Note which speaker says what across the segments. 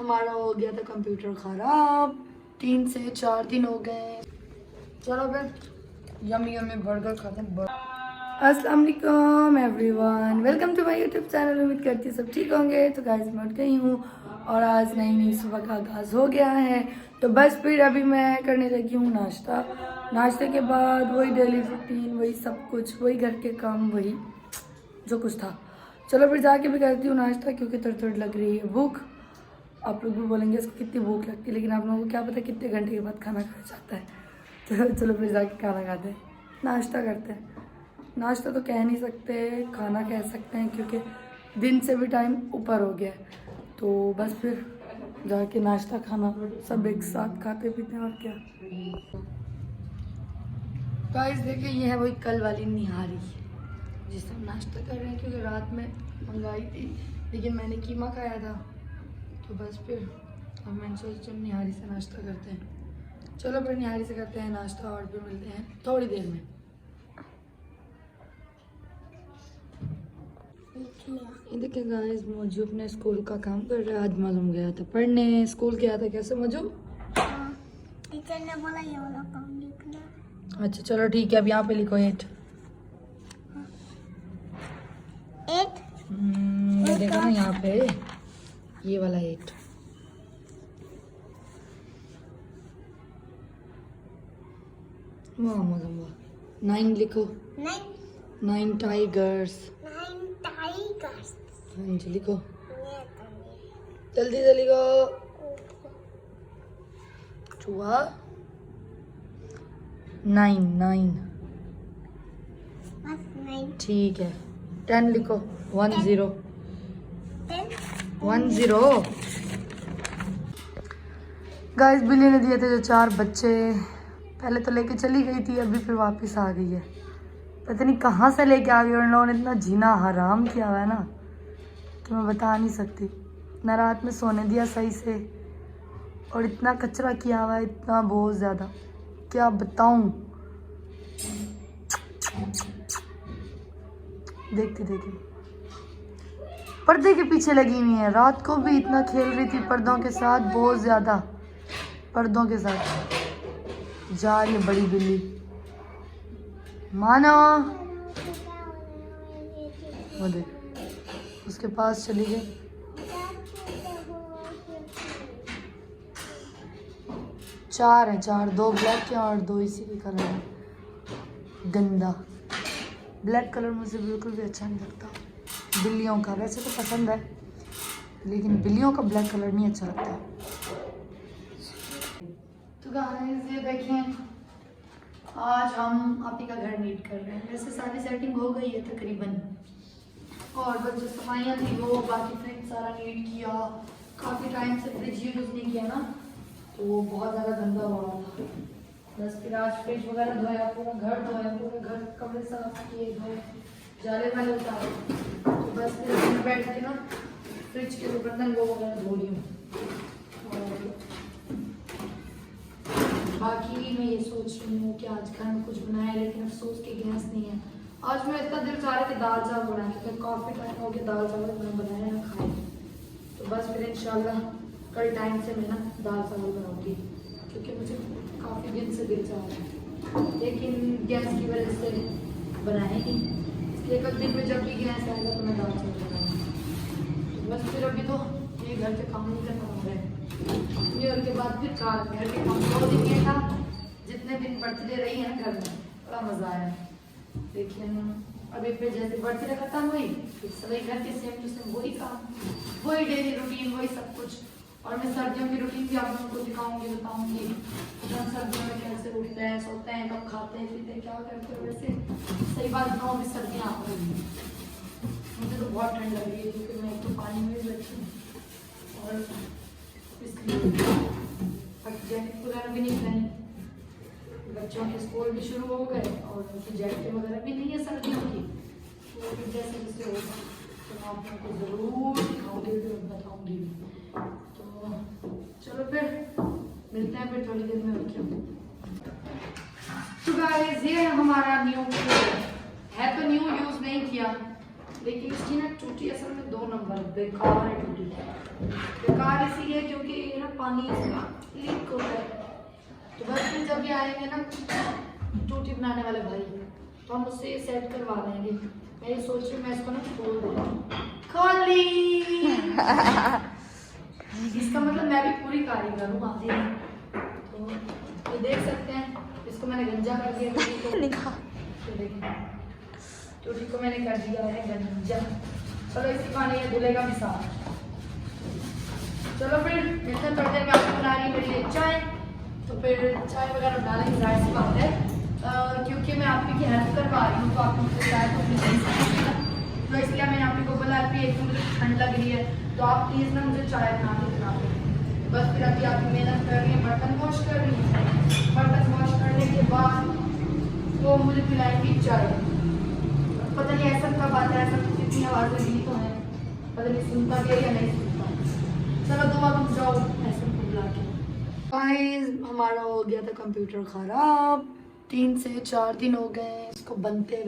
Speaker 1: हमारा हो गया था कंप्यूटर ख़राब, 3 से 4 दिन हो गए। चलो फिर यमी यमी बर्गर खाते हैं। अस्सलाम वालेकुम everyone, welcome to my YouTube channel. उम्मीद करती हूँ सब ठीक होंगे। तो गाइस मैं उठ गई हूँ और आज नई सुबह का आगाज़ हो गया है। तो बस फिर अभी मैं करने लगी हूँ नाश्ता। नाश्ते के बाद वही डेली रूटीन, वही सब कुछ, वही घर के काम, वही जो कुछ था। चलो फिर जाके भी करती हूँ नाश्ता, क्योंकि थोड़ी लग रही है भूख। आप लोग भी बोलेंगे इसको कितनी भूख लगती है, लेकिन आप लोगों को क्या पता कितने घंटे के बाद खाना खाया जाता है। तो चलो फिर जाके खाना खाते हैं, नाश्ता करते हैं। नाश्ता तो कह नहीं सकते, खाना कह सकते हैं, क्योंकि दिन से भी टाइम ऊपर हो गया है। तो बस फिर जाके नाश्ता खाना सब एक साथ खाते पीते हैं, और क्या। गाइस देखिए, ये है वही कल वाली निहारी जिससे हम नाश्ता कर रहे हैं, क्योंकि रात में मंगाई थी लेकिन मैंने कीमा खाया था। तो बस फिर अब मैंने सोचा निहारी से नाश्ता करते हैं। चलो फिर निहारी से करते हैं नाश्ता और फिर मिलते हैं थोड़ी देर में। ये देखिए गाइस, मोजू अपने स्कूल का काम कर रहा है। आज मालूम गया था पढ़ने, स्कूल गया था। कैसे मोजू?
Speaker 2: टीचर ने बोला ये वाला काम लिखना।
Speaker 1: अच्छा चलो ठीक है, अब यहाँ पे लिखो 8। ये देखो ना यहाँ पे, ये वाला 8। वाह मज़ा वाह। 9 लिखो। 9 टाइगर्स। हाँ जी लिखो, जल्दी से लिखो। चूहा 9 ठीक है। 10 लिखो। 10 गाइस, बिल्ली ने दिए थे जो 4 बच्चे। पहले तो लेके चली गई थी, अभी फिर वापस आ गई है। पता नहीं कहाँ से लेके आ गई, और इन लोगों ने इतना जीना हराम किया हुआ है ना कि मैं बता नहीं सकती। ना रात में सोने दिया सही से, और इतना कचरा किया हुआ है, इतना बहुत ज़्यादा, क्या बताऊं। देखती देखी पर्दे के पीछे लगी हुई है। रात को भी इतना खेल रही थी पर्दों के साथ, बहुत ज़्यादा पर्दों के साथ। जा रही है बड़ी बिल्ली, मानो। वो देख, उसके पास चली गई। चार है, 2 ब्लैक के और 2 इसी के कलर है। गंदा ब्लैक कलर मुझे बिल्कुल भी अच्छा नहीं लगता बिल्लियों का। वैसे तो पसंद है, लेकिन बिल्लियों का ब्लैक कलर नहीं अच्छा लगता। तो गाइस ये देखें, आज हम आप ही का घर नीट कर रहे हैं। वैसे सारी सेटिंग हो गई है तकरीबन, और बस जो सफाइयाँ थी वो, बाकी फ्रिज सारा नीट किया। काफ़ी टाइम से फ्रिज यूज़ नहीं किया ना, तो वो बहुत ज़्यादा गंदा हो रहा था। बस फिर आज फ्रिज वगैरह धोया, पूरा घर धोया, पूरे घर कमरे साफ किए, धोए, जाले वाले उतारे। तो बस फिर बैठ के ना फ्रिज के बर्तन वो वगैरह धो रही हूँ। और बाकी मैं ये सोच रही हूँ कि आज घर में कुछ बनाया, लेकिन अफसोस के गैस नहीं है। आज मैं इतना दिल चाह रहा कि दाल चावल बनाए, क्योंकि काफ़ी टाइम हो गया दाल चावल मैं बनाया ना खाए। तो बस फिर इंशाल्लाह कल टाइम से मैं ना दाल चावल बनाऊँगी, क्योंकि मुझे काफ़ी दिन से दिल चाह रहा है, लेकिन गैस की वजह से बनाए नहीं। इसलिए कल दिन में जब भी गैस आएगा तो मैं दाल चावल बनाऊँगी। बस फिर अभी तो ये घर के काम नहीं करना पड़ रहा है। न्यू ईयर के बाद फिर घर के काम 2 दिन ये था। जितने दिन बर्थडे रही है ना घर में, बड़ा मज़ा आया। लेकिन अभी फिर जैसे बर्थडे खत्म हुई, फिर सभी घर के सेम टू सेम वही काम, वही डेली रूटीन, वही सब कुछ। और मैं सर्दियों की रूटीन भी आप लोगों को दिखाऊंगी, बताऊंगी हम सर्दियों में कैसे उठते हैं, सोते हैं, कब खाते हैं, पीते हैं, क्या करते हैं। वैसे सही बात बताऊँ, अभी सर्दियाँ आ रही हैं, मुझे तो बहुत ठंड लग रही है, क्योंकि मैं एक तो पानी में भी बैठी हूँ, और इसलिए जैकेट वगैरह भी नहीं पहनी। बच्चों के स्कूल भी शुरू हो गए, और उनकी जैकेट वगैरह भी नहीं है सर्दियों की। तो फिर जैसे जैसे होगा तो मैं आप लोगों को ज़रूर दिखाऊंगी और बताऊंगी। तो चलो फिर मिलते हैं फिर थोड़ी देर में। और क्या। तो गाइस ये है हमारा न्यू है, तो न्यू यूज़ नहीं किया, लेकिन इसकी ना टूटी असल में 2 नंबर बेकार है टूटी। बेकार इसलिए क्योंकि ये ना पानी इसका लीक होता है। तो बस फिर जब ये आएंगे ना टूटी बनाने वाले भाई, तो हम उससे सेट करवा लेंगे। मैं ये सोच रही हूँ मैं इसको ना खोल दूँ। खोली इसका मतलब मैं भी पूरी कारीगर हूँ आधी नहीं। तो देख सकते हैं इसको मैंने गंजा कर दिया तो देखिए टूटी को मैंने कर दिया है गंजा। चलो इसी पानी में धुलेगा भी साफ। चलो फिर इतने थोड़ी देर में आपको बना रही है मेरे लिए चाय। तो फिर चाय वगैरह डालेंगे, जाहिर सी बात है क्योंकि मैं आप ही की हेल्प करवा रही हूँ तो आप मुझसे चाय तो अपनी नहीं सकते। तो इसलिए मैंने आप ही को बोला कि एक मुझे ठंड लग रही है तो आप प्लीज़ ना मुझे चाय बना के पिला दो। बस फिर अभी आप मेहनत कर रही हैं, बर्तन वॉश कर रही हैं। बर्तन वॉश करने के बाद वो मुझे पिलाएंगी चाय। पता नहीं ऐसा कब आता है, ऐसा कितनी आवाज़ें दी तो हैं, पता नहीं सुनता क्या या नहीं सुनता। चलो दुआ तुम जाओ ऐसे को बुला के। गाइस हमारा हो गया था कंप्यूटर खराब, 3 से 4 दिन हो गए इसको बनते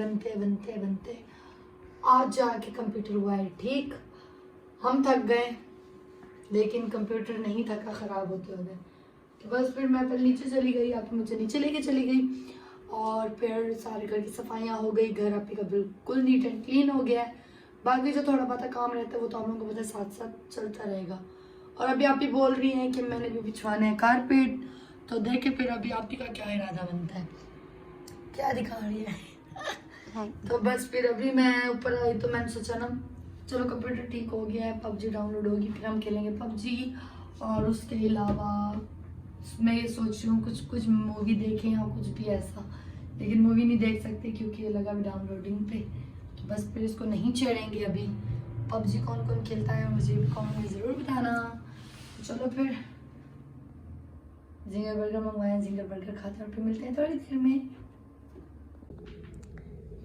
Speaker 1: आज जाके कंप्यूटर हुआ है ठीक। हम थक गए लेकिन कंप्यूटर नहीं थका ख़राब होते होते। तो बस फिर मैं पहले नीचे चली गई, आपकी मुझे नीचे लेके चली गई और फिर सारे घर की सफाइयाँ हो गई। घर आपकी का बिल्कुल नीट एंड क्लीन हो गया है। बाकी जो थोड़ा बहुत काम रहता है वो तो आप लोगों को पता है साथ साथ चलता रहेगा। और अभी आप ही बोल रही हैं कि मैंने भी बिछवाना है कारपेट, तो देखे फिर अभी आप ही का क्या इरादा बनता है, क्या दिखा रही है। तो बस फिर अभी मैं ऊपर आई तो मैंने सोचा ना चलो कंप्यूटर ठीक हो गया है, पबजी डाउनलोड होगी फिर हम खेलेंगे पबजी। और उसके अलावा मैं ये सोच रही हूँ कुछ मूवी देखें या कुछ भी ऐसा, लेकिन मूवी नहीं देख सकते क्योंकि ये लगा भी डाउनलोडिंग पे। तो बस फिर इसको नहीं छेड़ेंगे अभी। पबजी कौन कौन खेलता है मुझे कमेंट में ज़रूर बताना। चलो फिर जिंगर बर्गर मंगवाए, जिंगर बर्गर खाते हैं और फिर मिलते हैं थोड़ी देर में।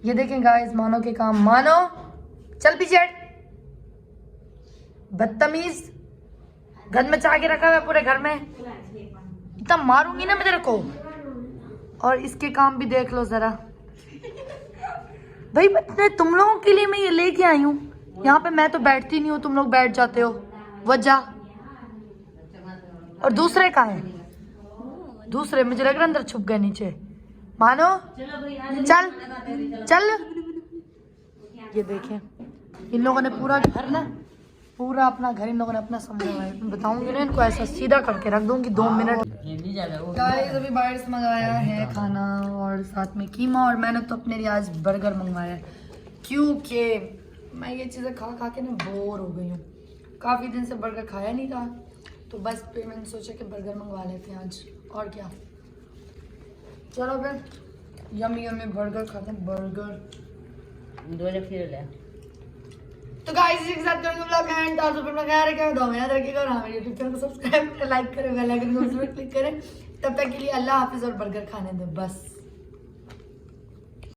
Speaker 1: ये देखें गाइस, मानो के काम मानो, चल पीछे बदतमीज, गंद मचा के रखा है पूरे घर में, इतना मारूंगी ना मैं तेरे को। और इसके काम भी देख लो जरा भाई, तुम लोगों के लिए मैं ये लेके आई हूँ। यहाँ पे मैं तो बैठती नहीं हूँ, तुम लोग बैठ जाते हो वजह। और दूसरे कहाँ हैं? दूसरे मुझे लग रहा है अंदर छुप गए नीचे। मानो चल चल। ये देखें इन लोगों ने पूरा घर ना, पूरा अपना घर इन लोगों ने अपना समझा है। मैं बताऊंगी ना इनको ऐसा सीधा करके रख दूंगी 2 मिनट। गाइस अभी बाहर से मंगाया है खाना और साथ में कीमा, और मैंने तो अपने लिए आज बर्गर मंगवाया है क्योंकि मैं ये चीज़ें खा के ना बोर हो गई हूँ। काफ़ी दिन से बर्गर खाया नहीं था तो बस फिर मैंने सोचा कि बर्गर मंगवा लेते हैं आज, और क्या। चलो फिर यम्मी यम्मी बर्गर खाते हैं, बर्गर। तो गाइस इसी के साथ करेंगे व्लॉग एंड। और फिर मैं कह रहा क्या बताऊं यार, रखिएगा और हमारे यूट्यूब चैनल को सब्सक्राइब करें, लाइक करें, बेल आइकन को जरूर क्लिक करें। तब तक के लिए अल्लाह हाफिज़ और बर्गर खाने दो बस।